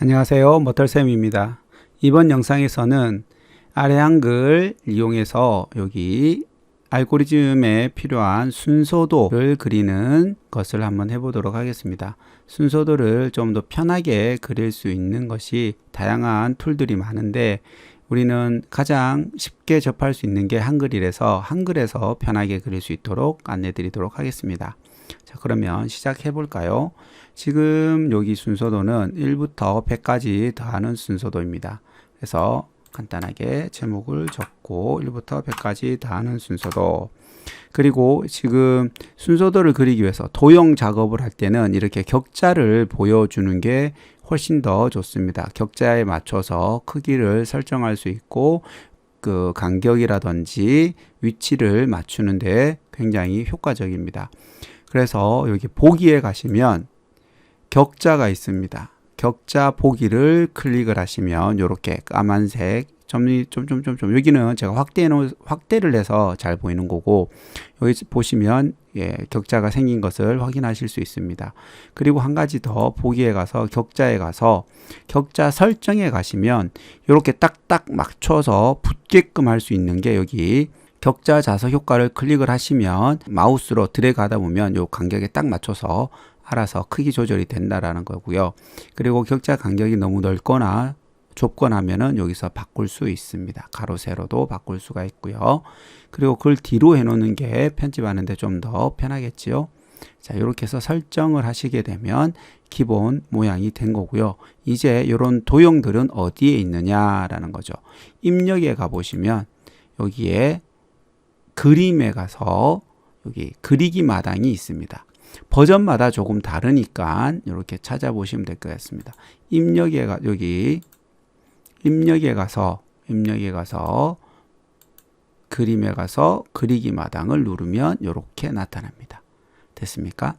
안녕하세요. 모털쌤입니다. 이번 영상에서는 아래 한글 이용해서 여기 알고리즘에 필요한 순서도를 그리는 것을 한번 해보도록 하겠습니다. 순서도를 좀 더 편하게 그릴 수 있는 것이 다양한 툴들이 많은데 우리는 가장 쉽게 접할 수 있는 게 한글이라서 한글에서 편하게 그릴 수 있도록 안내 드리도록 하겠습니다. 자, 그러면 시작해 볼까요? 지금 여기 순서도는 1부터 100까지 더하는 순서도입니다. 그래서 간단하게 제목을 적고 1부터 100까지 더하는 순서도. 그리고 지금 순서도를 그리기 위해서 도형 작업을 할 때는 이렇게 격자를 보여주는 게 훨씬 더 좋습니다. 격자에 맞춰서 크기를 설정할 수 있고 그 간격이라든지 위치를 맞추는데 굉장히 효과적입니다. 그래서 여기 보기에 가시면 격자가 있습니다. 격자 보기를 클릭을 하시면 이렇게 까만색 점이 여기는 제가 확대를 해서 잘 보이는 거고 여기 보시면 격자가 생긴 것을 확인하실 수 있습니다. 그리고 한 가지 더 보기에 가서 격자에 가서 격자 설정에 가시면 이렇게 딱딱 맞춰서 붙게끔 할 수 있는 게 여기 격자 자석 효과를 클릭을 하시면 마우스로 드래그 하다 보면 이 간격에 딱 맞춰서 알아서 크기 조절이 된다라는 거고요. 그리고 격자 간격이 너무 넓거나 좁거나 하면은 여기서 바꿀 수 있습니다. 가로 세로도 바꿀 수가 있고요. 그리고 그걸 뒤로 해 놓는 게 편집하는데 좀 더 편하겠지요. 자, 이렇게 해서 설정을 하시게 되면 기본 모양이 된 거고요. 이제 이런 도형들은 어디에 있느냐라는 거죠. 입력에 가 보시면 여기에 그림에 가서 여기 그리기 마당이 있습니다. 버전마다 조금 다르니까 이렇게 찾아보시면 될 것 같습니다. 여기 입력에 가서 그림에 가서 그리기 마당을 누르면 이렇게 나타납니다. 됐습니까?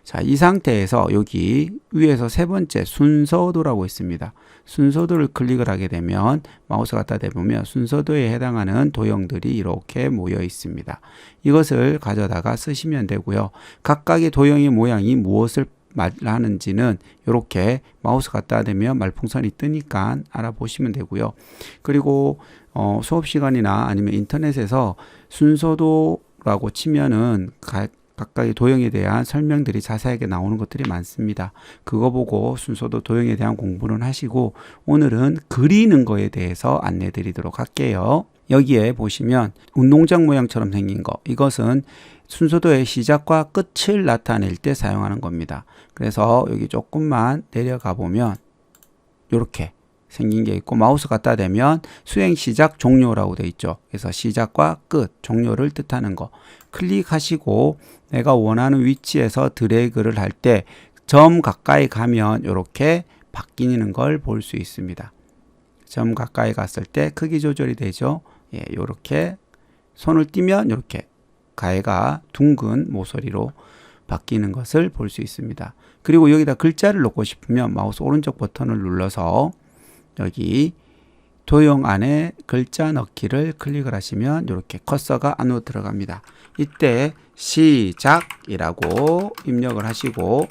자, 이 상태에서 여기 위에서 세 번째 순서도라고 있습니다. 순서도를 클릭을 하게 되면 마우스 갖다 대보면 순서도에 해당하는 도형들이 이렇게 모여 있습니다. 이것을 가져다가 쓰시면 되고요. 각각의 도형의 모양이 무엇을 말하는지는 이렇게 마우스 갖다 대면 말풍선이 뜨니까 알아보시면 되고요. 그리고 수업 시간이나 아니면 인터넷에서 순서도라고 치면은 각각의 도형에 대한 설명들이 자세하게 나오는 것들이 많습니다. 그거 보고 순서도 도형에 대한 공부는 하시고 오늘은 그리는 거에 대해서 안내 드리도록 할게요. 여기에 보시면 운동장 모양처럼 생긴 거, 이것은 순서도의 시작과 끝을 나타낼 때 사용하는 겁니다. 그래서 여기 조금만 내려가 보면 이렇게 생긴 게 있고 마우스 갖다 대면 수행 시작 종료라고 되어 있죠. 그래서 시작과 끝, 종료를 뜻하는 거 클릭하시고 내가 원하는 위치에서 드래그를 할 때 점 가까이 가면 이렇게 바뀌는 걸 볼 수 있습니다. 점 가까이 갔을 때 크기 조절이 되죠. 이렇게 손을 띄면 이렇게 가해가 둥근 모서리로 바뀌는 것을 볼 수 있습니다. 그리고 여기다 글자를 넣고 싶으면 마우스 오른쪽 버튼을 눌러서 여기 도형 안에 글자 넣기를 클릭을 하시면 이렇게 커서가 안으로 들어갑니다. 이때 시작이라고 입력을 하시고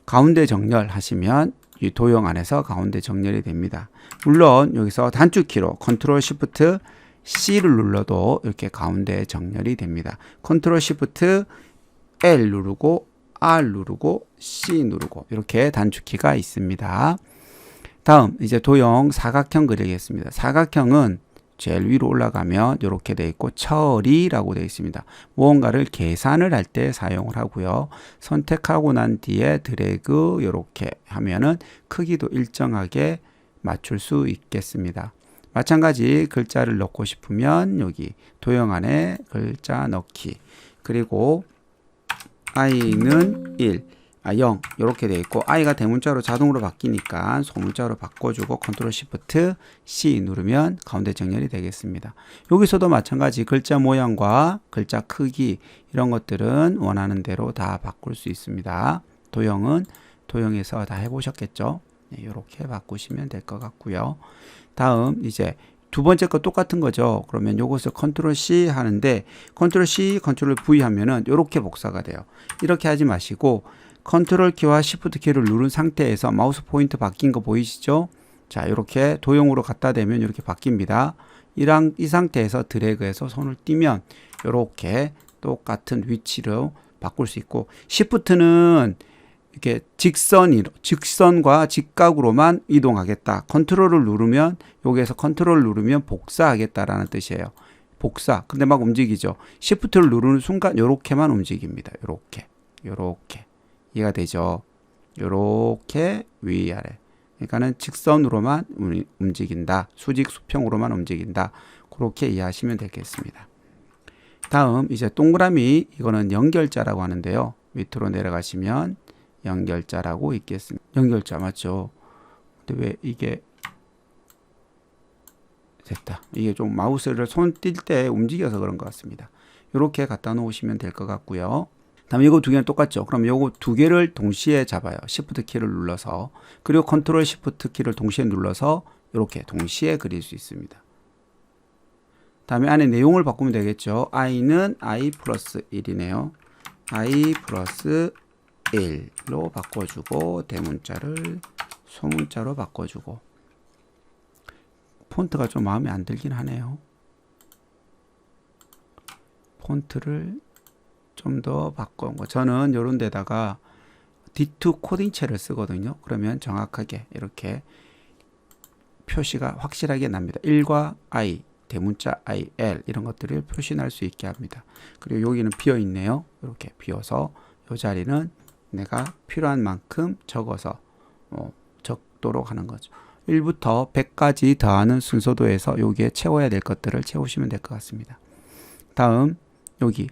가운데 정렬 하시면 이 도형 안에서 가운데 정렬이 됩니다. 물론 여기서 단축키로 컨트롤 시프트 C를 눌러도 이렇게 가운데 정렬이 됩니다. 컨트롤 시프트 L 누르고 R 누르고 C 누르고 이렇게 단축키가 있습니다. 다음 이제 도형 사각형 그리겠습니다. 사각형은 제일 위로 올라가면 이렇게 되어 있고 처리라고 되어 있습니다. 무언가를 계산을 할 때 사용을 하고요. 선택하고 난 뒤에 드래그 이렇게 하면은 크기도 일정하게 맞출 수 있겠습니다. 마찬가지 글자를 넣고 싶으면 여기 도형 안에 글자 넣기, 그리고 i는 1, 0 이렇게 되어 있고 i가 대문자로 자동으로 바뀌니까 소문자로 바꿔주고 컨트롤 시프트 C 누르면 가운데 정렬이 되겠습니다. 여기서도 마찬가지 글자 모양과 글자 크기 이런 것들은 원하는 대로 다 바꿀 수 있습니다. 도형은 도형에서 다 해보셨겠죠? 이렇게 바꾸시면 될 것 같고요. 다음 이제 두 번째 거 똑같은 거죠. 그러면 요것을 컨트롤 C 하는데 컨트롤 C, 컨트롤 V 하면은 이렇게 복사가 돼요. 이렇게 하지 마시고 컨트롤 키와 시프트 키를 누른 상태에서 마우스 포인트 바뀐 거 보이시죠? 자, 이렇게 도형으로 갖다 대면 이렇게 바뀝니다. 이 상태에서 드래그해서 손을 띄면 이렇게 똑같은 위치로 바꿀 수 있고, 시프트는 이렇게 직선과 직각으로만 이동하겠다. 컨트롤을 누르면, 여기에서 컨트롤을 누르면 복사하겠다라는 뜻이에요. 복사. 근데 막 움직이죠. 시프트를 누르는 순간 요렇게만 움직입니다. 요렇게. 이해가 되죠? 요렇게 위아래. 그러니까는 직선으로만 움직인다. 수직 수평으로만 움직인다. 그렇게 이해하시면 되겠습니다. 다음 이제 동그라미, 이거는 연결자라고 하는데요. 밑으로 내려가시면 연결자라고 있겠습니다. 연결자 맞죠? 근데 왜 이게 됐다. 이게 좀 마우스를 손 뛸 때 움직여서 그런 것 같습니다. 이렇게 갖다 놓으시면 될 것 같고요. 다음에 이거 두 개는 똑같죠. 그럼 이거 두 개를 동시에 잡아요. Shift 키를 눌러서. 그리고 Ctrl Shift 키를 동시에 눌러서 이렇게 동시에 그릴 수 있습니다. 다음에 안에 내용을 바꾸면 되겠죠. i는 i 플러스 1이네요. i 플러스 1로 바꿔주고, 대문자를 소문자로 바꿔주고. 폰트가 좀 마음에 안 들긴 하네요. 폰트를 좀 더 바꾼 거. 저는 이런 데다가 D2 코딩체를 쓰거든요. 그러면 정확하게 이렇게 표시가 확실하게 납니다. 1과 I, 대문자 I, L 이런 것들을 표시할 수 있게 합니다. 그리고 여기는 비어 있네요. 이렇게 비어서 이 자리는 내가 필요한 만큼 적어서 적도록 하는 거죠. 1부터 100까지 더하는 순서도에서 여기에 채워야 될 것들을 채우시면 될 것 같습니다. 다음 여기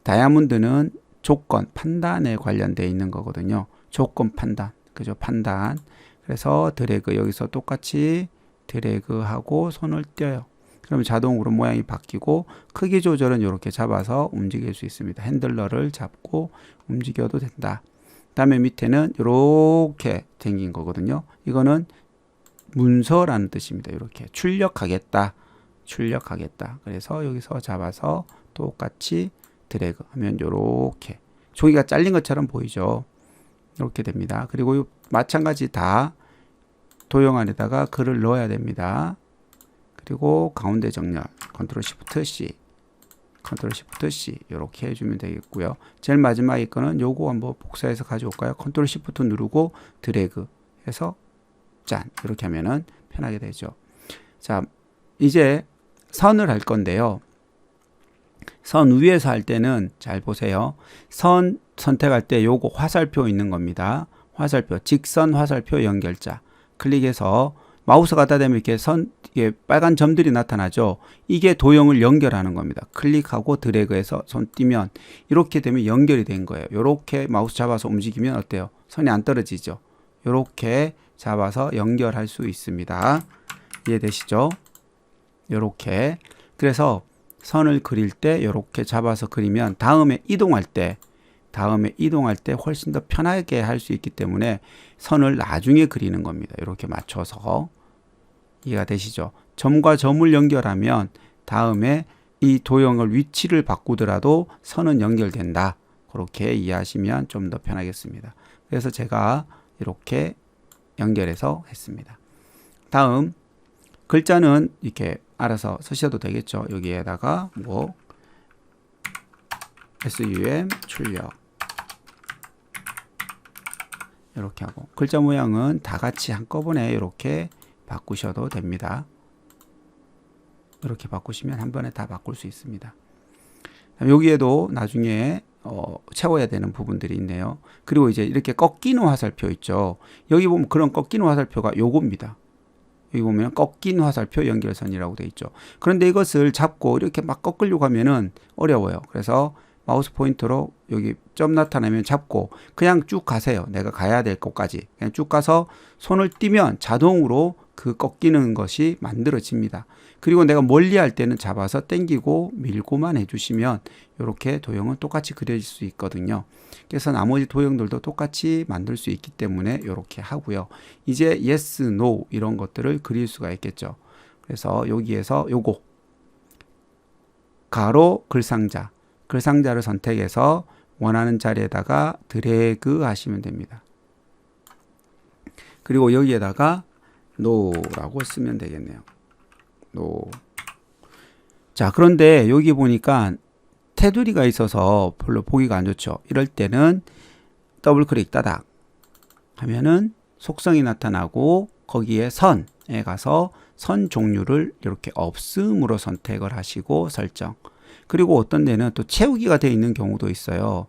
다이아몬드는 조건, 판단에 관련되어 있는 거거든요. 조건 판단, 그죠? 판단. 그래서 드래그, 여기서 똑같이 드래그하고 손을 떼요. 그러면 자동으로 모양이 바뀌고, 크기 조절은 이렇게 잡아서 움직일 수 있습니다. 핸들러를 잡고 움직여도 된다. 다음에 밑에는 이렇게 생긴 거거든요. 이거는 문서라는 뜻입니다. 이렇게 출력하겠다. 그래서 여기서 잡아서 똑같이 드래그 하면 요렇게 종이가 잘린 것처럼 보이죠. 이렇게 됩니다. 그리고 마찬가지 다 도형 안에다가 글을 넣어야 됩니다. 그리고 가운데 정렬 컨트롤 시프트 C 이렇게 해주면 되겠고요. 제일 마지막에 거는 요거 한번 복사해서 가져올까요? 컨트롤 시프트 누르고 드래그 해서 짠 이렇게 하면은 편하게 되죠. 자, 이제 선을 할 건데요. 선 위에서 할 때는 잘 보세요. 선 선택할 때 요거 화살표 있는 겁니다. 화살표, 직선 화살표 연결자 클릭해서 마우스 갖다 대면 이렇게 이게 빨간 점들이 나타나죠. 이게 도형을 연결하는 겁니다. 클릭하고 드래그해서 손 띄면 이렇게 되면 연결이 된 거예요. 이렇게 마우스 잡아서 움직이면 어때요? 선이 안 떨어지죠. 이렇게 잡아서 연결할 수 있습니다. 이해되시죠? 이렇게. 그래서 선을 그릴 때 이렇게 잡아서 그리면 다음에 이동할 때 훨씬 더 편하게 할 수 있기 때문에 선을 나중에 그리는 겁니다. 이렇게 맞춰서. 이해가 되시죠? 점과 점을 연결하면 다음에 이 도형을 위치를 바꾸더라도 선은 연결된다. 그렇게 이해하시면 좀 더 편하겠습니다. 그래서 제가 이렇게 연결해서 했습니다. 다음 글자는 이렇게 알아서 쓰셔도 되겠죠. 여기에다가 뭐 SUM 출력 이렇게 하고, 글자 모양은 다 같이 한꺼번에 이렇게 바꾸셔도 됩니다. 이렇게 바꾸시면 한 번에 다 바꿀 수 있습니다. 여기에도 나중에 채워야 되는 부분들이 있네요. 그리고 이제 이렇게 꺾이는 화살표 있죠. 여기 보면 그런 꺾이는 화살표가 요겁니다. 여기 보면 꺾인 화살표 연결선이라고 되어 있죠. 그런데 이것을 잡고 이렇게 막 꺾으려고 하면은 어려워요. 그래서 마우스 포인터로 여기 점 나타나면 잡고 그냥 쭉 가세요. 내가 가야 될 곳까지 그냥 쭉 가서 손을 띄면 자동으로 그 꺾이는 것이 만들어집니다. 그리고 내가 멀리 할 때는 잡아서 당기고 밀고만 해주시면 이렇게 도형은 똑같이 그려질 수 있거든요. 그래서 나머지 도형들도 똑같이 만들 수 있기 때문에 이렇게 하고요. 이제 yes, no 이런 것들을 그릴 수가 있겠죠. 그래서 여기에서 요거 가로 글상자를 선택해서 원하는 자리에다가 드래그 하시면 됩니다. 그리고 여기에다가 no라고 쓰면 되겠네요. no. 자, 그런데 여기 보니까 테두리가 있어서 별로 보기가 안 좋죠. 이럴 때는 더블 클릭 따닥 하면은 속성이 나타나고 거기에 선에 가서 선 종류를 이렇게 없음으로 선택을 하시고 설정. 그리고 어떤 데는 또 채우기가 되어 있는 경우도 있어요.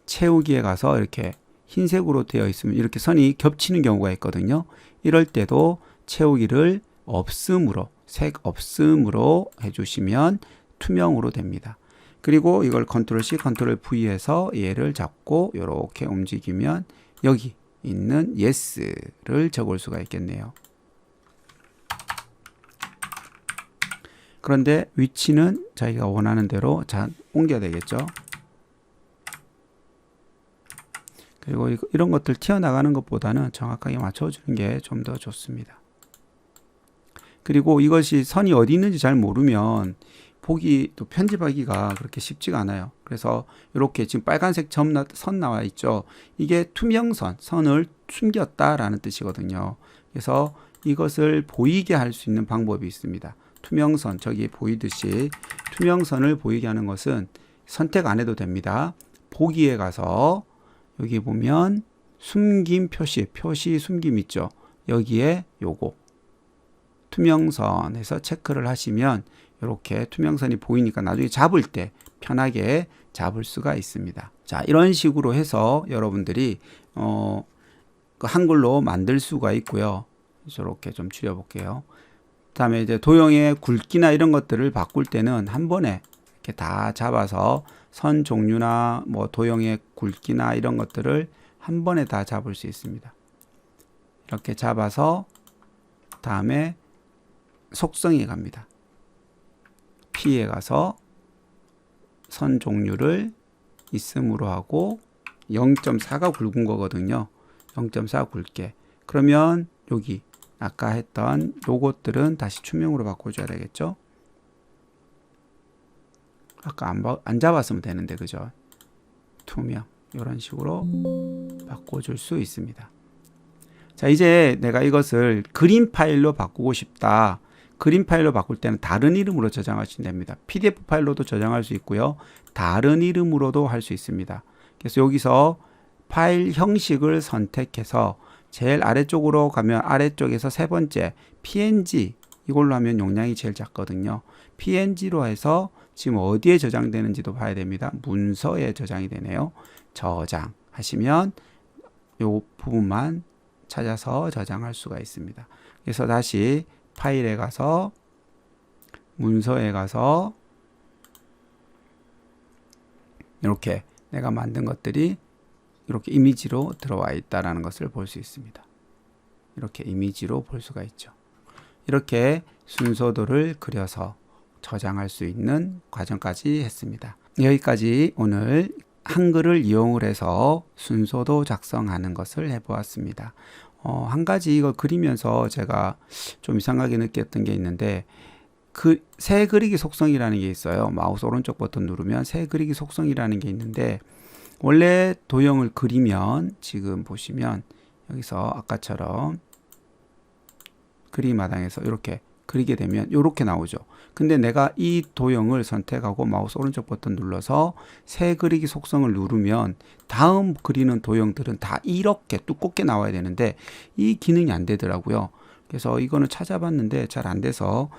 채우기에 가서 이렇게 흰색으로 되어 있으면 이렇게 선이 겹치는 경우가 있거든요. 이럴 때도 채우기를 없음으로, 색 없음으로 해주시면 투명으로 됩니다. 그리고 이걸 컨트롤 C, 컨트롤 V해서 얘를 잡고 이렇게 움직이면 여기 있는 yes를 적을 수가 있겠네요. 그런데 위치는 자기가 원하는 대로 옮겨야 되겠죠. 그리고 이런 것들 튀어나가는 것보다는 정확하게 맞춰주는 게 좀 더 좋습니다. 그리고 이것이 선이 어디 있는지 잘 모르면 보기 또 편집하기가 그렇게 쉽지가 않아요. 그래서 이렇게 지금 빨간색 선 나와 있죠. 이게 투명선, 선을 숨겼다라는 뜻이거든요. 그래서 이것을 보이게 할 수 있는 방법이 있습니다. 투명선, 저기 보이듯이 투명선을 보이게 하는 것은 선택 안 해도 됩니다. 보기에 가서 여기 보면 숨김 표시 숨김 있죠. 여기에 요거 투명선에서 체크를 하시면 이렇게 투명선이 보이니까 나중에 잡을 때 편하게 잡을 수가 있습니다. 자, 이런 식으로 해서 여러분들이 한글로 만들 수가 있고요. 이렇게 좀 줄여볼게요. 그다음에 이제 도형의 굵기나 이런 것들을 바꿀 때는 한 번에 이렇게 다 잡아서 선 종류나 뭐 도형의 굵기나 이런 것들을 한 번에 다 잡을 수 있습니다. 이렇게 잡아서 다음에 속성에 갑니다. P에 가서 선 종류를 있음으로 하고 0.4가 굵은 거거든요. 0.4 굵게. 그러면 여기 아까 했던 요것들은 다시 투명으로 바꿔줘야 되겠죠. 아까 안 잡았으면 되는데 그죠? 투명 이런 식으로 바꿔줄 수 있습니다. 자, 이제 내가 이것을 그림 파일로 바꾸고 싶다. 그림 파일로 바꿀 때는 다른 이름으로 저장하시면 됩니다. PDF 파일로도 저장할 수 있고요. 다른 이름으로도 할 수 있습니다. 그래서 여기서 파일 형식을 선택해서 제일 아래쪽으로 가면 아래쪽에서 세 번째 PNG 이걸로 하면 용량이 제일 작거든요. PNG로 해서 지금 어디에 저장되는지도 봐야 됩니다. 문서에 저장이 되네요. 저장하시면 요 부분만 찾아서 저장할 수가 있습니다. 그래서 다시 파일에 가서 문서에 가서 이렇게 내가 만든 것들이 이렇게 이미지로 들어와 있다라는 것을 볼 수 있습니다. 이렇게 이미지로 볼 수가 있죠. 이렇게 순서도를 그려서 저장할 수 있는 과정까지 했습니다. 여기까지 오늘 한글을 이용을 해서 순서도 작성하는 것을 해보았습니다. 한 가지 이걸 그리면서 제가 좀 이상하게 느꼈던 게 있는데 새 그리기 속성이라는 게 있어요. 마우스 오른쪽 버튼 누르면 새 그리기 속성이라는 게 있는데 원래 도형을 그리면 지금 보시면 여기서 아까처럼 그림 마당에서 이렇게 그리게 되면 이렇게 나오죠. 근데 내가 이 도형을 선택하고 마우스 오른쪽 버튼 눌러서 새 그리기 속성을 누르면 다음 그리는 도형들은 다 이렇게 두껍게 나와야 되는데 이 기능이 안 되더라고요. 그래서 이거는 찾아봤는데 잘 안 돼서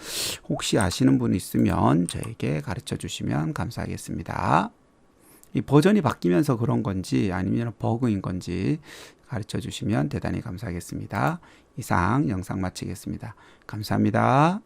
혹시 아시는 분 있으면 저에게 가르쳐 주시면 감사하겠습니다. 이 버전이 바뀌면서 그런 건지 아니면 버그인 건지 가르쳐 주시면 대단히 감사하겠습니다. 이상 영상 마치겠습니다. 감사합니다.